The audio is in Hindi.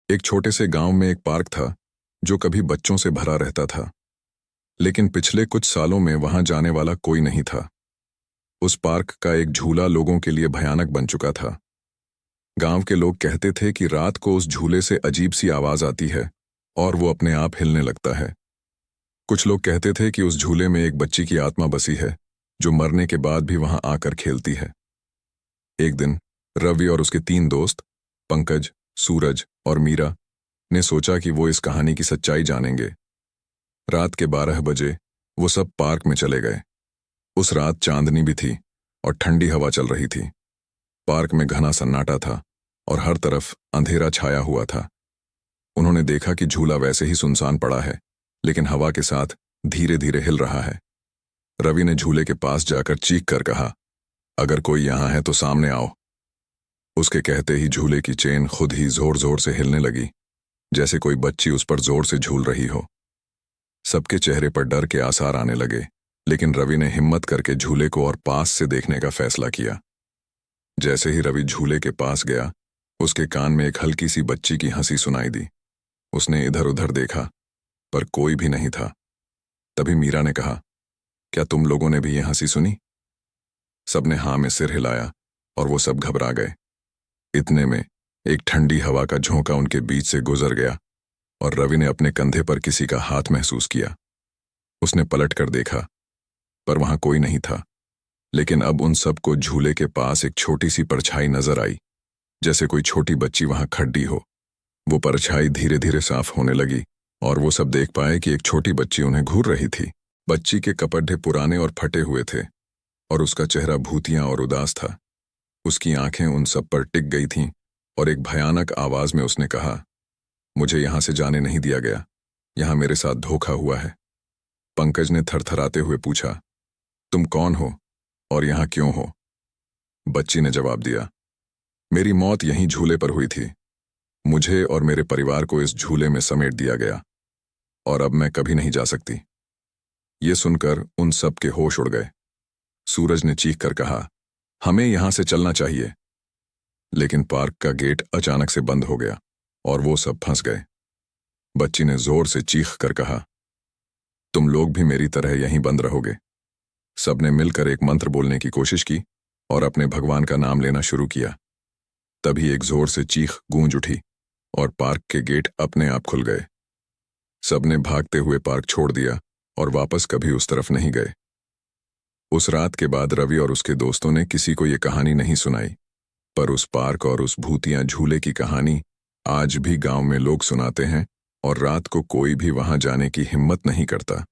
एक छोटे से गांव में एक पार्क था जो कभी बच्चों से भरा रहता था। लेकिन पिछले कुछ सालों में वहां जाने वाला कोई नहीं था। उस पार्क का एक झूला लोगों के लिए भयानक बन चुका था। गांव के लोग कहते थे कि रात को उस झूले से अजीब सी आवाज आती है और वो अपने आप हिलने लगता है। कुछ लोग कहते थे कि उस झूले में एक बच्ची की आत्मा बसी है जो मरने के बाद भी वहां आकर खेलती है। एक दिन रवि और उसके 3 दोस्त पंकज, सूरज और मीरा ने सोचा कि वो इस कहानी की सच्चाई जानेंगे। रात के 12 बजे वो सब पार्क में चले गए। उस रात चांदनी भी थी और ठंडी हवा चल रही थी। पार्क में घना सन्नाटा था और हर तरफ अंधेरा छाया हुआ था। उन्होंने देखा कि झूला वैसे ही सुनसान पड़ा है, लेकिन हवा के साथ धीरे धीरे हिल रहा है। रवि ने झूले के पास जाकर चीख कर कहा, अगर कोई यहां है तो सामने आओ। उसके कहते ही झूले की चेन खुद ही जोर जोर से हिलने लगी, जैसे कोई बच्ची उस पर जोर से झूल रही हो। सबके चेहरे पर डर के आसार आने लगे, लेकिन रवि ने हिम्मत करके झूले को और पास से देखने का फैसला किया। जैसे ही रवि झूले के पास गया, उसके कान में एक हल्की सी बच्ची की हंसी सुनाई दी। उसने इधर उधर देखा, पर कोई भी नहीं था। तभी मीरा ने कहा, क्या तुम लोगों ने भी ये हंसी सुनी? सबने हाँ में सिर हिलाया और वो सब घबरा गए। इतने में एक ठंडी हवा का झोंका उनके बीच से गुजर गया और रवि ने अपने कंधे पर किसी का हाथ महसूस किया। उसने पलट कर देखा, पर वहां कोई नहीं था। लेकिन अब उन सबको झूले के पास एक छोटी सी परछाई नजर आई, जैसे कोई छोटी बच्ची वहां खड़ी हो। वो परछाई धीरे धीरे साफ होने लगी और वो सब देख पाए कि एक छोटी बच्ची उन्हें घूर रही थी। बच्ची के कपड़े पुराने और फटे हुए थे और उसका चेहरा भूतिया और उदास था। उसकी आंखें उन सब पर टिक गई थीं और एक भयानक आवाज में उसने कहा, मुझे यहां से जाने नहीं दिया गया, यहां मेरे साथ धोखा हुआ है। पंकज ने थरथराते हुए पूछा, तुम कौन हो और यहां क्यों हो? बच्ची ने जवाब दिया, मेरी मौत यहीं झूले पर हुई थी। मुझे और मेरे परिवार को इस झूले में समेट दिया गया और अब मैं कभी नहीं जा सकती। ये सुनकर उन सब के होश उड़ गए। सूरज ने चीख कर कहा, हमें यहां से चलना चाहिए। लेकिन पार्क का गेट अचानक से बंद हो गया और वो सब फंस गए। बच्ची ने जोर से चीख कर कहा, तुम लोग भी मेरी तरह यहीं बंद रहोगे। सबने मिलकर एक मंत्र बोलने की कोशिश की और अपने भगवान का नाम लेना शुरू किया। तभी एक जोर से चीख गूंज उठी और पार्क के गेट अपने आप खुल गए। सबने भागते हुए पार्क छोड़ दिया और वापस कभी उस तरफ नहीं गए। उस रात के बाद रवि और उसके दोस्तों ने किसी को ये कहानी नहीं सुनाई, पर उस पार्क और उस भूतिया झूले की कहानी आज भी गांव में लोग सुनाते हैं और रात को कोई भी वहां जाने की हिम्मत नहीं करता।